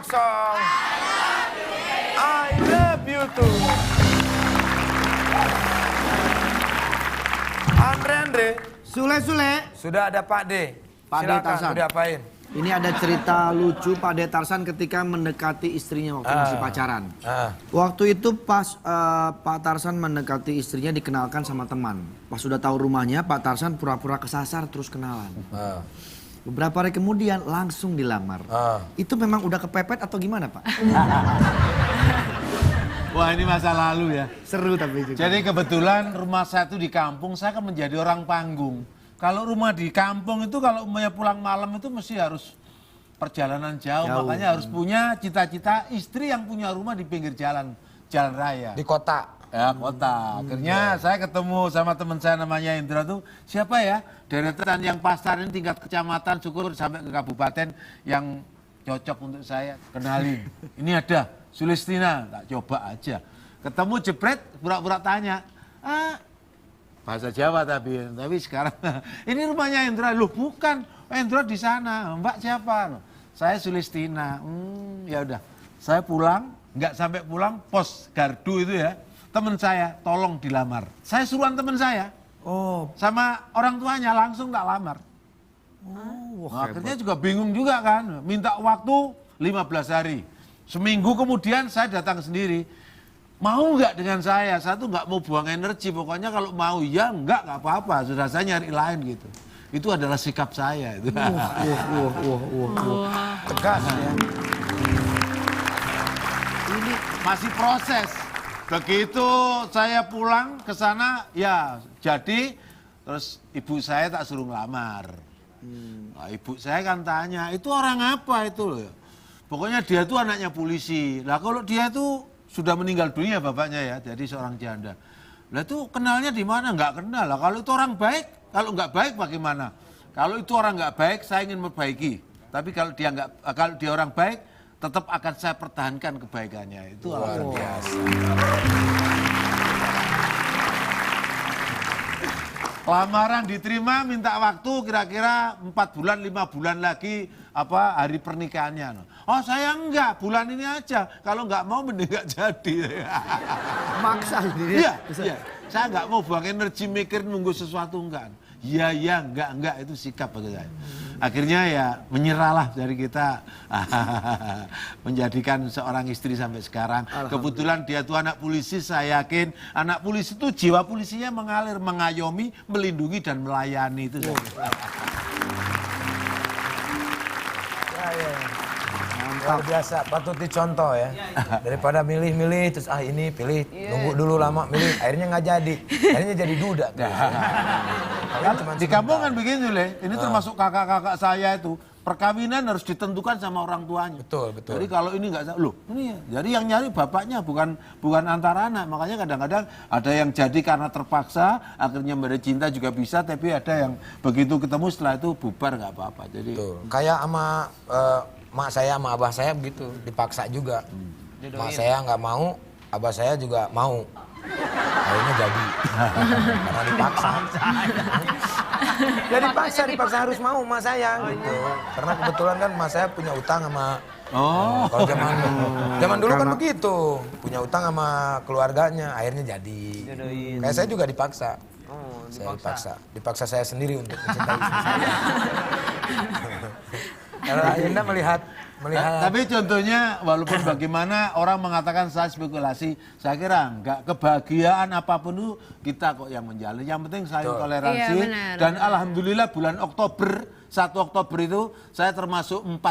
rock song. I love you too. Andre. Sule. Sudah ada Pak D. Pak D Silakan, Tarsan. mau diapain? Ini ada cerita lucu Pak D Tarsan ketika mendekati istrinya waktu masih pacaran. Waktu itu pas Pak Tarsan mendekati istrinya dikenalkan sama teman. Pas sudah tahu rumahnya, Pak Tarsan pura-pura kesasar terus kenalan. Beberapa hari kemudian langsung dilamar. Itu memang udah kepepet atau gimana Pak? Wah ini masa lalu ya. Seru tapi juga. Jadi kebetulan rumah saya itu di kampung, saya kan menjadi orang panggung. Kalau rumah di kampung itu kalau umpamanya pulang malam itu mesti harus perjalanan jauh. Makanya harus punya cita-cita istri yang punya rumah di pinggir jalan raya. Di kota. Ya kota. Akhirnya saya ketemu sama teman saya namanya Indra tuh, siapa ya deretan yang pasar ini tingkat kecamatan, syukur sampai ke kabupaten yang cocok untuk saya kenalin. Ini ada Sulistina, tak coba aja. Ketemu jepret, pura-pura tanya. Bahasa Jawa tapi sekarang ini rumahnya Indra. Loh bukan, Indra di sana. Mbak siapa? Saya Sulistina. Ya udah. Saya pulang, nggak sampai pulang pos gardu itu ya. Teman saya tolong dilamar. Saya suruhan teman saya. Sama orang tuanya langsung tak lamar. Nah, akhirnya juga bingung juga kan. Minta waktu 15 hari. Seminggu kemudian saya datang sendiri. Mau nggak dengan saya tuh nggak mau buang energi, pokoknya kalau mau ya nggak apa-apa, sudah saya nyari lain gitu. Itu adalah sikap saya. Itu. Tegas ya. Ini masih proses. Begitu saya pulang ke sana, ya jadi, terus ibu saya tak suruh ngelamar. Nah, ibu saya kan tanya, itu orang apa itu loh? Pokoknya dia tuh anaknya polisi. Lah kalau dia tuh sudah meninggal dunia bapaknya ya, jadi seorang janda. Lah itu kenalnya di mana? Nggak kenal lah. Kalau itu orang baik, kalau nggak baik bagaimana? Kalau itu orang nggak baik, saya ingin memperbaiki. Tapi kalau dia orang baik, tetap akan saya pertahankan kebaikannya. Itu luar biasa. Lamaran diterima, minta waktu kira-kira 4 bulan, 5 bulan lagi hari pernikahannya. Oh saya enggak, bulan ini aja. Kalau enggak mau mending enggak jadi. Maksa ini. Iya. Saya enggak mau buang energi mikir nunggu sesuatu enggak. Iya, enggak itu sikap bagi saya. Akhirnya ya menyerahlah dari kita menjadikan seorang istri sampai sekarang. Kebetulan dia tuh anak polisi, saya yakin anak polisi itu jiwa polisinya mengalir, mengayomi, melindungi dan melayani itu. Luar biasa, patut dicontoh ya. Daripada milih-milih terus ini pilih, nunggu dulu lama milih, akhirnya nggak jadi. Akhirnya jadi duda. Di kampung kan begini Le, ini termasuk kakak-kakak saya itu. Perkawinan harus ditentukan sama orang tuanya. Betul. Jadi kalau ini nggak, loh ini ya. Jadi yang nyari bapaknya bukan antara anak. Makanya kadang-kadang ada yang jadi karena terpaksa, akhirnya bercinta juga bisa. Tapi ada yang begitu ketemu setelah itu bubar nggak apa-apa. Jadi kayak sama mak saya sama abah saya begitu, dipaksa juga. Mak saya nggak mau, abah saya juga mau. Akhirnya jadi. Karena dipaksa. Ya dipaksa harus mau mak saya gitu. Karena kebetulan kan mak saya punya utang sama kalau zaman dulu kan begitu, punya utang sama keluarganya, akhirnya jadi. Kayak saya juga dipaksa. Saya dipaksa saya sendiri untuk mencintai istri saya. Kalau Ayunda melihat tapi contohnya walaupun bagaimana orang mengatakan saya spekulasi, saya kira enggak, kebahagiaan apapun itu kita kok yang menjalin. Yang penting saling toleransi. Dan alhamdulillah bulan Oktober, 1 Oktober itu saya termasuk 45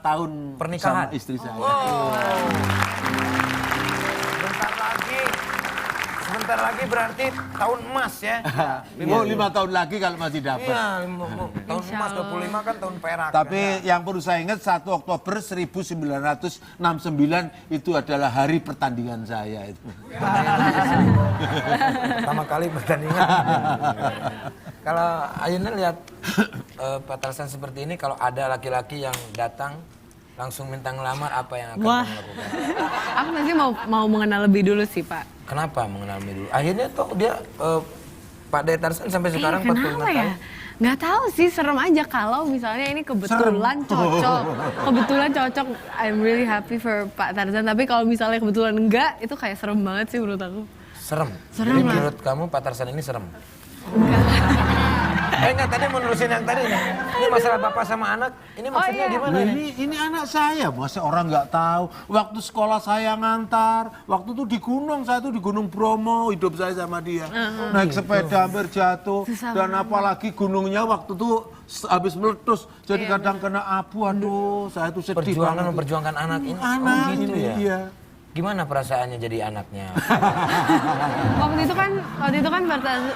tahun pernikahan sama istri saya. Sebentar lagi berarti tahun emas ya. 5 tahun lagi kalau masih dapat. Iya, tahun emas 25 kan tahun perak. Tapi yang perlu saya ingat 1 Oktober 1969 itu adalah hari pertandingan saya itu. Pertama kali pertandingan. Kalau Ayunda lihat Pak Tarsan seperti ini, kalau ada laki-laki yang datang langsung minta ngelamar, apa yang akan kamu lakukan? Aku nanti mau mengenal lebih dulu sih Pak. Kenapa mengenal lebih dulu? Akhirnya toh dia Pak De Tarsan sampai sekarang 45 kenapa tahun. ya? Nggak tahu sih, serem aja kalau misalnya ini kebetulan cocok. Kebetulan cocok, I'm really happy for Pak Tarzan. Tapi kalau misalnya kebetulan enggak, itu kayak serem banget sih menurut aku. Serem. Serem Jadi lah. menurut kamu Pak Tarsan ini serem? Enggak. Enggak, tadi mau nerusin yang tadi nih. Ini masalah bapak sama anak, ini maksudnya iya. gimana Nah, nih? ini anak saya, masa orang nggak tahu. Waktu sekolah saya ngantar, waktu itu di gunung, saya tuh di Gunung Bromo, hidup saya sama dia. Naik sepeda hampir jatuh, Susah dan apalagi gunungnya waktu itu habis meletus, jadi kadang kena abu, aduh, saya tuh sedih Perjuangan banget. memperjuangkan anak ini. Anak Oh, gitu ini, ya. iya. Gimana perasaannya jadi anaknya? Waktu itu kan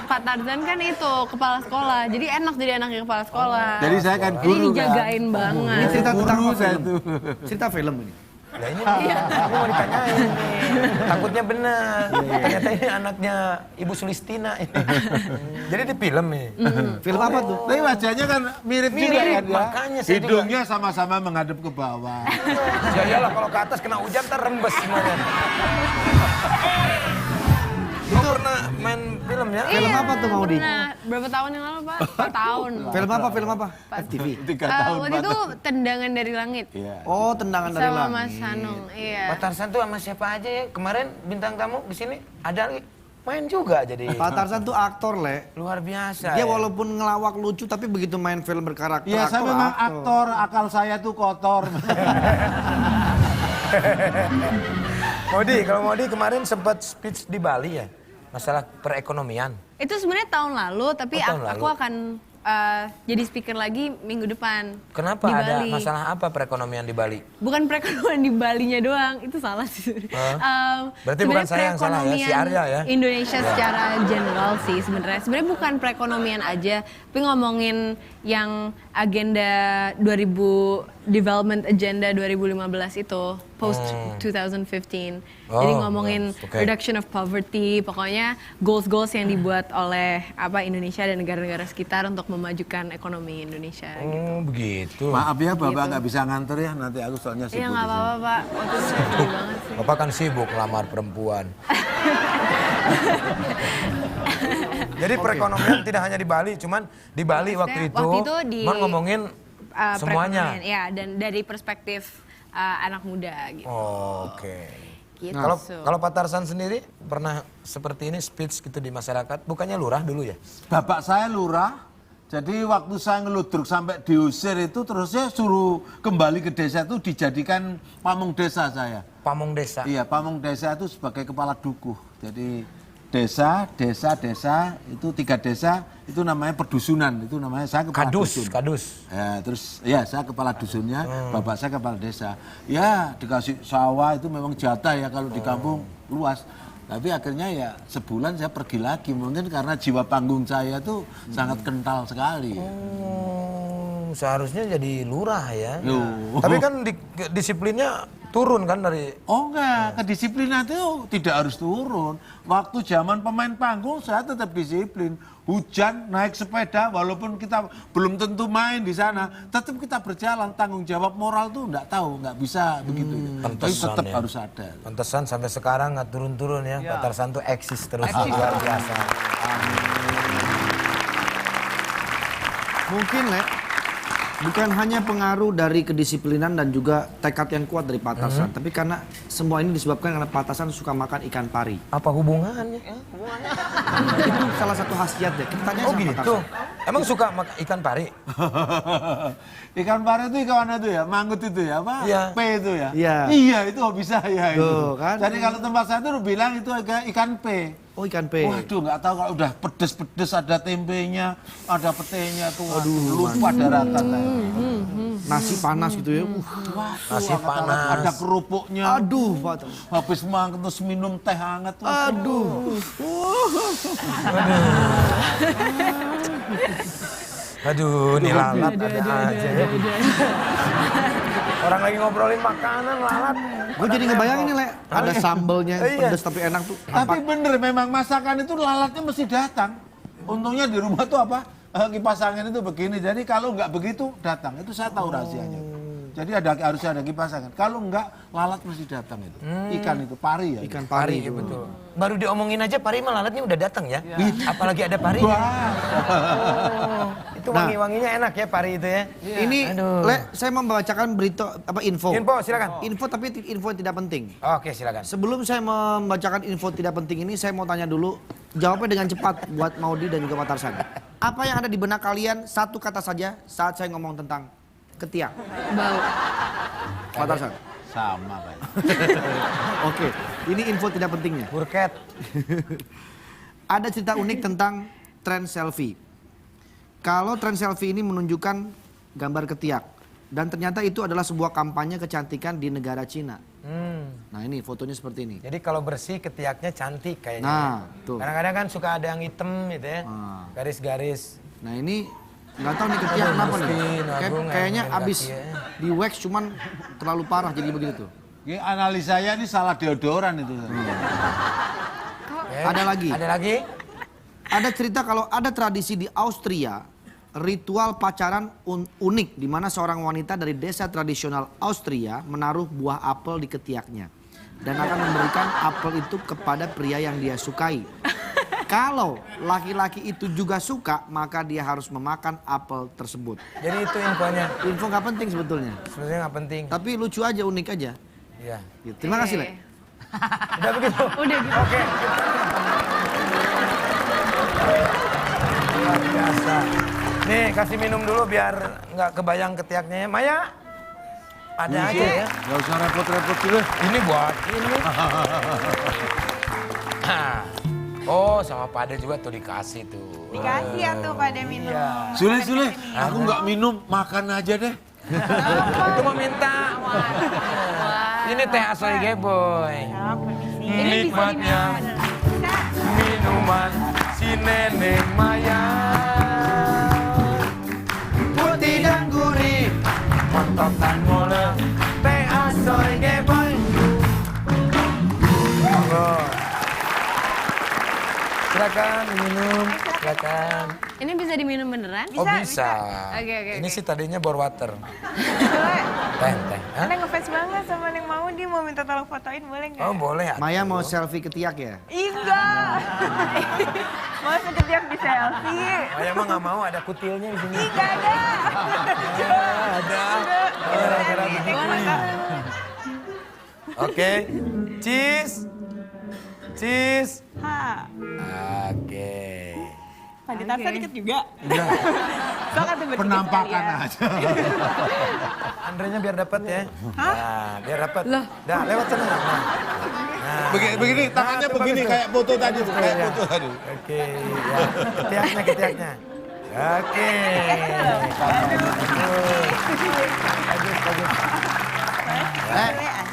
Pak Tarzan kan itu kepala sekolah. Jadi enak jadi anaknya kepala sekolah. Jadi saya kan Jadi guru kan. dijagain banget. Ini cerita tentang Guru apa saya film? tuh. Cerita film ini. Nah ini mau ditanyain nih. Takutnya benar. Ternyata ini anaknya Ibu Sulistina ini. Jadi di film nih. Film apa tuh? Tapi wajahnya kan mirip juga Mirip, kan ya. makanya saya juga. Hidungnya sama-sama menghadap ke bawah. Ya iyalah kalau ke atas kena hujan ntar rembes semuanya. Itu pernah main film ya? Film apa tuh, Maudi? Pernah. Berapa tahun yang lalu, Pak? 4 tahun. Film apa? Film apa? FTV. 3 tahun. Waktu itu Tendangan dari Langit. Iya. Oh, Tendangan dari Sama Langit. Mas Hanung, iya. Pak Tarsan tuh sama siapa aja ya? Kemarin bintang tamu di sini ada lagi main juga jadi. Pak Tarzan tuh aktor, Le. Luar biasa. Dia ya. walaupun ngelawak lucu tapi begitu main film berkarakter Iya, saya memang aktor, akal saya tuh kotor. Modi, kalau Modi kemarin sempat speech di Bali ya? Masalah perekonomian. Itu sebenarnya tahun lalu, tapi Oh, tahun aku lalu. akan jadi speaker lagi minggu depan. Kenapa di ada Bali. masalah apa perekonomian di Bali? Bukan perekonomian di Balinya doang, itu salah sih. Berarti bukan saya yang salah ya, si Arya ya? Indonesia secara general sih sebenarnya. Sebenarnya bukan perekonomian aja, tapi ngomongin yang agenda 2000 Development Agenda 2015 itu post 2015. Jadi Oh, ngomongin yes, oke. reduction of poverty, pokoknya goals-goals yang dibuat oleh Indonesia dan negara-negara sekitar untuk memajukan ekonomi Indonesia. Oh, begitu. Maaf ya, Bapak nggak bisa nganter ya, nanti aku soalnya sibuk. Iya di nggak sini. apa-apa Pak, waktu itu saya sedih banget sih. Bapak kan sibuk ngelamar perempuan. Jadi perekonomian tidak hanya di Bali, cuman di Bali waktu itu, di Mon ngomongin semuanya. perekonomian, ya, dan dari perspektif anak muda gitu. Oh, oke. Gitu. Kalau Pak Tarsan sendiri pernah seperti ini speech gitu di masyarakat, bukannya lurah dulu ya? Bapak saya lurah, jadi waktu saya ngeludruk sampai diusir itu terus saya suruh kembali ke desa itu dijadikan pamong desa saya. Pamong desa. Iya, pamong desa itu sebagai kepala dukuh. Jadi desa itu 3 desa itu namanya perdusunan, itu namanya saya kepala dusun. Kadus. Ya, terus ya saya kepala dusunnya, bapak saya kepala desa. Ya dikasih sawah itu memang jatah ya kalau di kampung luas. Tapi akhirnya ya sebulan saya pergi lagi, mungkin karena jiwa panggung saya tuh sangat kental sekali. Seharusnya jadi lurah ya. Loh. Tapi kan disiplinnya turun kan dari. Oh enggak, kedisiplinan itu tidak harus turun. Waktu zaman pemain panggung saya tetap disiplin. Hujan, naik sepeda, walaupun kita belum tentu main di sana, tetap kita berjalan. Tanggung jawab moral tuh enggak tahu, enggak bisa begitu. Tapi Pantesan tetap ya. harus ada. Pantesan sampai sekarang nggak turun-turun ya. Pak Tarsan tuh eksis terus luar biasa. Mungkin, Le, bukan hanya pengaruh dari kedisiplinan dan juga tekad yang kuat dari Pak Tarsan, tapi karena semua ini disebabkan karena Pak Tarsan suka makan ikan pari. Apa hubungannya? Itu salah satu khasiat ya. Kita tanya Oh sama Pak gitu. Tarsan. Emang suka makan ikan pari? Ikan pari itu ikan itu ya, mangut itu ya, apa? Iya. P itu ya. Iya. Iya, itu hobi saya itu. Tuh, kan? Jadi kalau tempat saya tuh bilang itu ikan P. Oh, ikan P. Waduh, nggak tahu kalau udah pedes-pedes ada tempenya, ada petenya tuh. Waduh, lupa daratan saya. Nasi panas gitu ya. Waduh, Nasi panas. Ada kerupuknya. Aduh, Pak Tarsan. Habis makan terus minum teh hangat. Aduh. Aduh, ini lalat ada aja ya. Orang lagi ngobrolin makanan, lalat. Gue jadi ngebayangin nih, Le. Ada sambelnya Iya. pedes tapi enak tuh. Tapi bener memang masakan itu lalatnya mesti datang. Untungnya di rumah tuh apa? Kipas angin itu begini. Jadi kalau nggak begitu datang. Itu saya tahu rahasianya. Jadi harusnya ada kipasan kan. Kalau enggak, lalat mesti datang itu. Ikan itu, pari ya. Ikan Pari, pari ya betul. Baru diomongin aja pari mah lalatnya udah datang ya. Apalagi ada pari. Itu wangi-wanginya enak ya pari itu ya. Ini, saya mau membacakan berita info. Info, silakan. Info tapi info yang tidak penting. Oke, silakan. Sebelum saya membacakan info tidak penting ini, saya mau tanya dulu, jawabnya dengan cepat buat Maudi dan juga Pak Tarsan. Apa yang ada di benak kalian satu kata saja saat saya ngomong tentang ketiak? Bau. Pak Tarsan. Sama Pak. Oke, ini info tidak pentingnya. Burket. Ada cerita unik tentang tren selfie. Kalau tren selfie ini menunjukkan gambar ketiak. Dan ternyata itu adalah sebuah kampanye kecantikan di negara Cina. Nah ini fotonya seperti ini. Jadi kalau bersih ketiaknya cantik kayaknya. Nah, tuh. Kadang-kadang kan suka ada yang hitam gitu ya. Garis-garis. Nah ini nggak tahu nih ketiak kenapa nih. Kayaknya abis di wax cuman terlalu parah jadi begitu tuh. Ini analisanya ini salah deodoran itu. Ada lagi. Ada lagi? Ada cerita kalau ada tradisi di Austria, ritual pacaran unik di mana seorang wanita dari desa tradisional Austria menaruh buah apel di ketiaknya dan akan memberikan apel itu kepada pria yang dia sukai. Kalau laki-laki itu juga suka, maka dia harus memakan apel tersebut. Jadi itu infonya. Info nggak penting sebetulnya, Sebenarnya nggak penting. tapi lucu aja, unik aja. Iya. Gitu. Terima kasih, Le. Udah begitu? Udah gitu. Oke. Luar biasa. Nih kasih minum dulu biar nggak kebayang ketiaknya ya. Maya, ada aja ya. Gak usah repot-repot dulu. Ini buat ini. Oh sama Pade juga tuh dikasih tuh. Dikasih ya tuh pada minum. Iya. Sule, aku nggak minum, makan aja deh. Itu mau minta. Ini teh asoy geboy. Nikmatnya minuman si Neneng Maya. Putih dan gurih, mantap dan ngoleh. Teh asoy geboy. Monggo. Silakan minum, silakan. Ini bisa diminum beneran? Oh bisa. Oke. Ini sih tadinya bore water. Boleh. Teh. Hah? Neng ngefans banget sama Neng Maudi, mau minta tolong fotoin boleh nggak? Oh boleh ya. Maya mau selfie ketiak ya? Ih, enggak. Masa ketiak di selfie? Maya mah nggak mau ada kutilnya di sini. Ih, nggak ada. Ada. Gara-gara begini. Oke, cheese. Cheese. Ha. Oke. Pada Tarsan dikit juga. Enggak, So kan tuh penampakan aja. Andrenya biar dapat ya. Nah, biar dapat. Dah, lewat sana. Nah. Begini, tangannya Nah, begini bagus. kayak foto tadi, kayak Ya. foto tadi. Oke, ya. Ketiaknya. Oke. Bagus.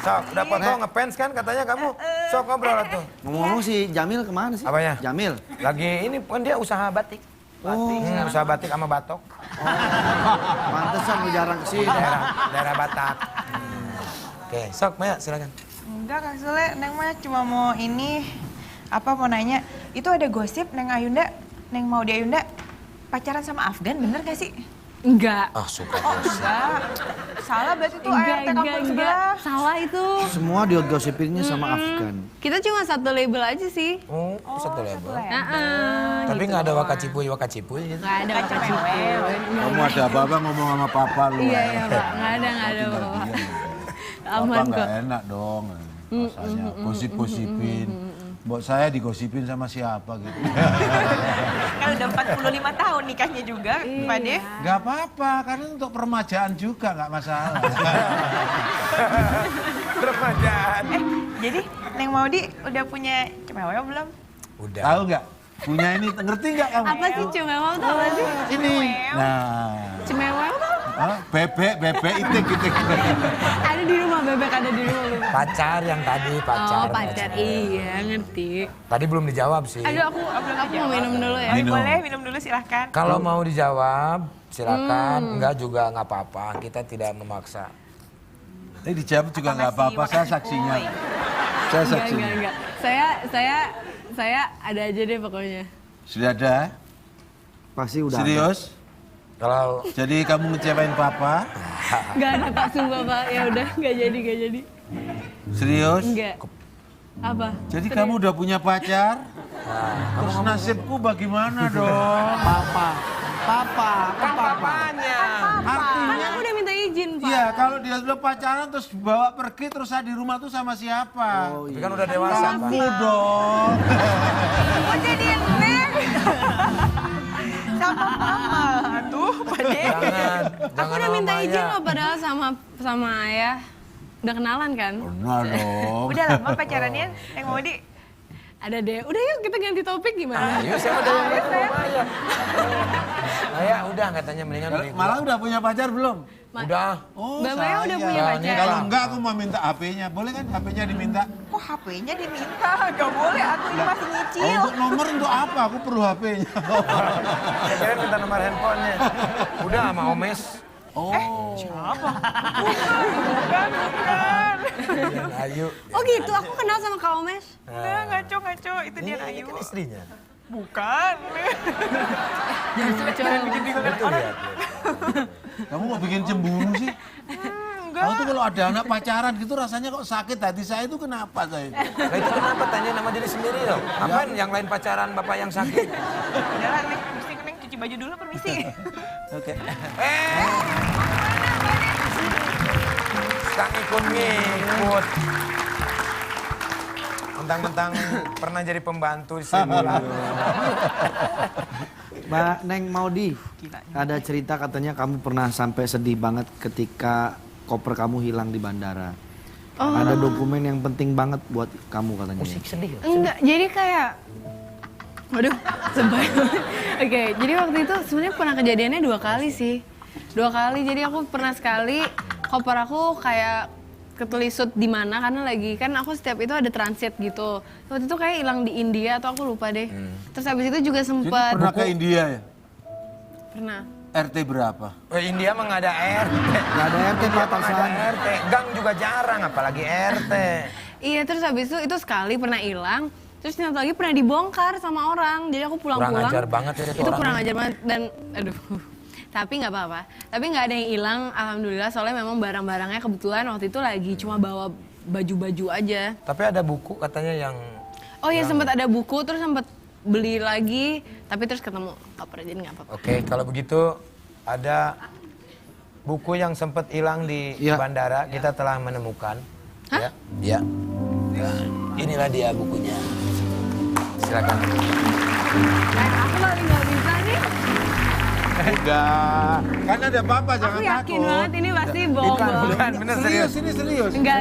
Sok, udah foto ngefans kan katanya kamu. Sok ngobrol tuh. Ngomong-ngomong si Jamil kemana sih? Apanya? Jamil. Lagi ini kan dia usaha batik. Usaha batik sama batok. Pantesan lu jarang kesini. Daerah Batak. Oke, sok Maya silakan. Enggak Kak Sule, Neng mah cuma mau mau nanya. Itu ada gosip Neng Maudi Ayunda pacaran sama Afgan, bener gak sih? Enggak. Ah, suka Oh bos. enggak. Salah berarti tuh ART kampung Enggak. sebelah. Salah itu. Semua digosipinnya sama Afgan. Kita cuma satu label aja sih. Oh, satu label. gitu Tapi nggak ada wakacipuy gitu. Nggak ada makasih. Kamu ada apa-apa ngomong sama papa lu. Iya Pak. Nggak ada Bapak. Papa Aman nggak kok. enak dong. Rasanya gosip-gosipin. Mbok saya digosipin sama siapa gitu. Kan udah 45 tahun nikahnya juga, Pak De. Gak apa-apa, karena untuk peremajaan juga nggak masalah. Remajaan. Jadi Neng Maudi udah punya cewek belum? Udah. Tahu nggak? Punya ini, ngerti nggak kamu? Apa sih cemewel tuh apa sih? Ini. Nah, Cemewel tuh? bebek itik. Ada di rumah, bebek ada di rumah. Bebek. Pacar yang tadi, pacar. Oh pacar, iya ngerti. Tadi belum dijawab sih. Aduh aku mau minum dulu ya. Minum. Boleh minum dulu silahkan. Kalau mau dijawab, silakan. Enggak juga nggak apa-apa. Kita tidak memaksa. Ini dijawab juga nggak Apa masih apa-apa, saya makan saksinya. kue? Saya saksinya. Enggak. Saya ada aja deh pokoknya. Sudah ada? Pasti udah. Serius? Kalau Jadi kamu ngecewain papa? Nggak ada Pak, sumpah Pak. Ya udah, nggak jadi. Serius? Enggak. Apa? Jadi kamu udah punya pacar? Terus nasibku bagaimana dong? Papa. Kan aku udah minta izin Pak. Iya, kalau dia sudah pacaran terus bawa pergi terus saya di rumah tuh sama siapa? Tapi kan udah dewasa, Pak. Kamu dong. Kok jadi Neng? Sama mama. Aduh, Pak De. Jangan. Aku udah minta izin loh padahal sama ayah. Udah kenalan kan? Pernah dong. Udah lama pacarannya, Neng Modi? Ada deh. Udah yuk kita ganti topik gimana? Ayo, saya udah Maya. Maya udah katanya mendingan beli gua. Malah udah punya pacar belum? Udah. Oh, Mbak Maya udah punya Ini pacar. Kalau enggak aku mau minta HP-nya. Boleh kan HP-nya diminta? Kok HP-nya diminta? Gak boleh, aku ini masih Oh, nyicil. untuk nomor untuk apa? Aku perlu HP-nya. Saya kira minta nomor handphonenya. Udah sama Omes. Oh. Bukan. Ayu. Oh gitu, aku kenal sama Kak Omes. Enggak, ngaco. Itu dia Ini Ayu. kan istrinya. Bukan. Itu lihat. Kamu mau bikin cemburu sih? Enggak. Kamu tuh kalau ada anak pacaran gitu rasanya kok sakit hati saya itu kenapa saya? Nah itu kenapa tanya nama diri sendiri dong? Ngapain yang lain pacaran bapak yang sakit? Udah, Neng, Neng cuci baju dulu, permisi. Oke. Sekarang ngikut. Mentang-mentang pernah jadi pembantu di sini. Mbak Neng Maudi, ada cerita katanya kamu pernah sampai sedih banget ketika koper kamu hilang di bandara. Ada dokumen yang penting banget buat kamu katanya. Sedih. Enggak, jadi kayak waduh, sumpah. Oke, jadi waktu itu sebenarnya pernah kejadiannya 2 kali sih. 2 kali, jadi aku pernah sekali koper aku kayak ketelisut di mana karena lagi kan aku setiap itu ada transit gitu. Waktu itu kayak hilang di India atau aku lupa deh. Terus habis itu juga Jadi sempet pernah ke India ya? pernah. RT berapa? India mah nggak ada RT. Gak ada RT Pak Nggak Tarsan. ada RT. Gang juga jarang, apalagi RT. Iya, terus habis itu sekali pernah hilang. Terus ternyata lagi pernah dibongkar sama orang. Jadi aku pulang-pulang. Kurang ajar banget ya itu Itu orang. kurang ajar banget dan aduh. Tapi nggak apa-apa. Tapi nggak ada yang hilang, alhamdulillah. Soalnya memang barang-barangnya kebetulan waktu itu lagi cuma bawa baju-baju aja. Tapi ada buku katanya yang Oh ya sempat ada buku, terus sempat beli lagi, tapi terus ketemu koper jadi nggak apa-apa. Oke, kalau begitu ada buku yang sempat hilang di Ya. bandara, kita telah menemukan. Hah? Ya. Ya. Inilah dia bukunya. Silakan. Aku nggak bisa nih. Udah. Kan ada papa jangan Aku takut. yakin banget ini pasti bohong-bohong. Bukan, bener serius. Serius ini serius. Enggak.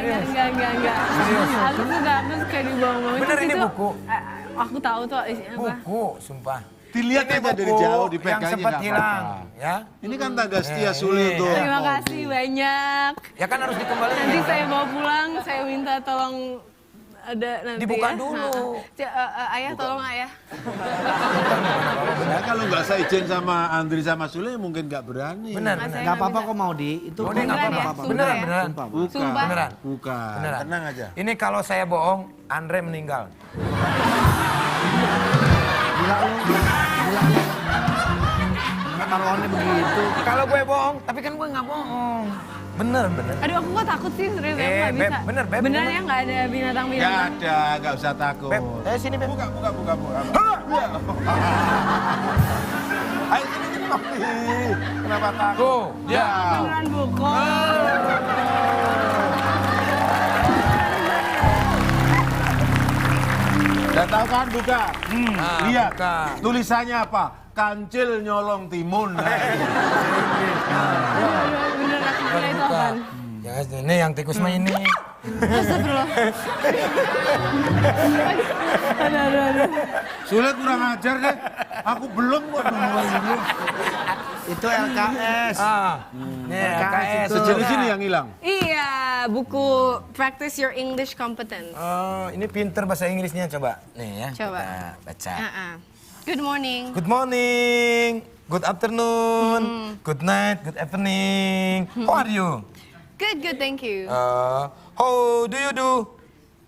Aku suka dibohong-bohong. Bener, Terus ini itu, buku. Aku tahu tuh isinya apa. Buku, sumpah. Dilihat Ini aja dari buku jauh yang dipegangnya sempat nggak hilang, apa-apa. ya. Ini kan tangga setia sulit tuh. Terima kasih banyak. Ya kan harus dikembalikan. Nanti saya bawa pulang, saya minta tolong ada nanti Dibuka ya. dulu. Ayah tolong ayah. Nah, kalau nggak saya izin sama Andri sama Sule mungkin nggak berani. Benar, Mas, benar. saya Gak apa-apa kok Maudi, itu Oh, dia nggak Beneran apa-apa. ya? Sumpah Beneran, ya? beneran. Sumpah, Pak. Bukan. Sumpah. Beneran. Bukan. Beneran. Tenang aja. Ini kalau saya bohong, Andre meninggal. Gila lu. Taruhannya begitu. Kalau gue bohong, tapi kan gue nggak bohong. Bener, bener. Aduh aku kok takut sih serius aku nggak Beb, bisa. bener, Beb, Bener bener. ya nggak ada Nggak binatang-binatang. ada, nggak usah takut. Beb, sini Beb. Buka. Ayo sini Papi. Kenapa takut? Tuh, ya. Beneran buku. Udah tahu kan buka? Lihat. buka. Tulisannya apa? Kancil nyolong timun. Bener aku kira itu Buka. apaan? Ya, ini yang tikus mah ini. Astagfirullah. Aduh. Sulit kurang ajar deh. Aku belum kok duluan ini. Itu LKS. Nih, KS. Sejenis ini yang hilang. Iya, buku Practice Your English Competence. Oh, ini pinter bahasa Inggrisnya, coba. Nih ya, Coba. kita baca. Good morning. Good morning, good afternoon, good night, good evening. How are you? Good, thank you. How do you do?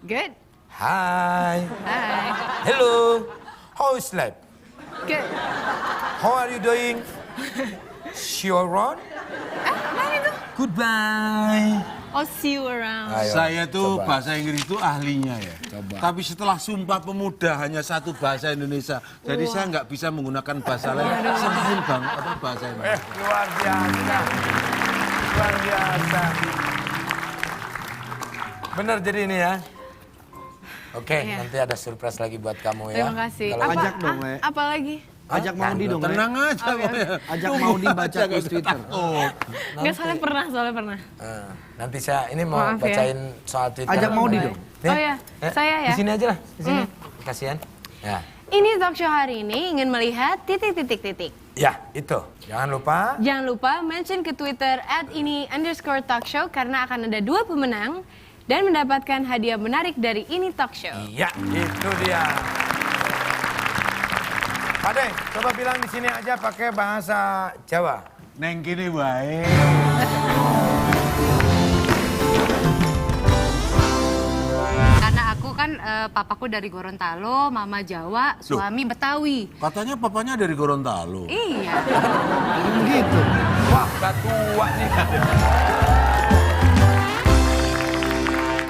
Good. Hi. Hi. Hello. How is life? Good. How are you doing? Sure, Ron? Mana itu? Goodbye. Oh, see you around. Ayo, Saya tuh coba. bahasa Inggris itu ahlinya ya. Coba. Tapi setelah Sumpah Pemuda hanya satu bahasa Indonesia. Jadi saya nggak bisa menggunakan bahasa lain selain bahasa Indonesia. Luar biasa. Luar biasa. Bener jadi ini ya. Oke, Iya. nanti ada surprise lagi buat kamu ya. Terima kasih. Kalau- Ajak dong, Le. Apa lagi? Ajak Maudi dong, Le. Tenang aja, Pak. Ajak Maudi baca quotes Twitter. Nggak, soalnya pernah. Nanti saya ini mau Maaf ya. bacain soal Twitter. Ajak Maudi dong. Nih, Oh ya, saya ya. Di sini aja lah, di sini. Kasihan. Ya. Ini talk show hari ini ingin melihat titik. Ya, itu. Jangan lupa. Jangan lupa mention ke Twitter @ini_talkshow karena akan ada 2 pemenang dan mendapatkan hadiah menarik dari Ini Talk Show. Iya, itu dia. Pade, coba bilang di sini aja pakai bahasa Jawa. Neng kini baik. Karena aku kan papaku dari Gorontalo, mama Jawa, suami Betawi. Katanya papanya dari Gorontalo. Iya. Gitu. Wah, udah tua nih.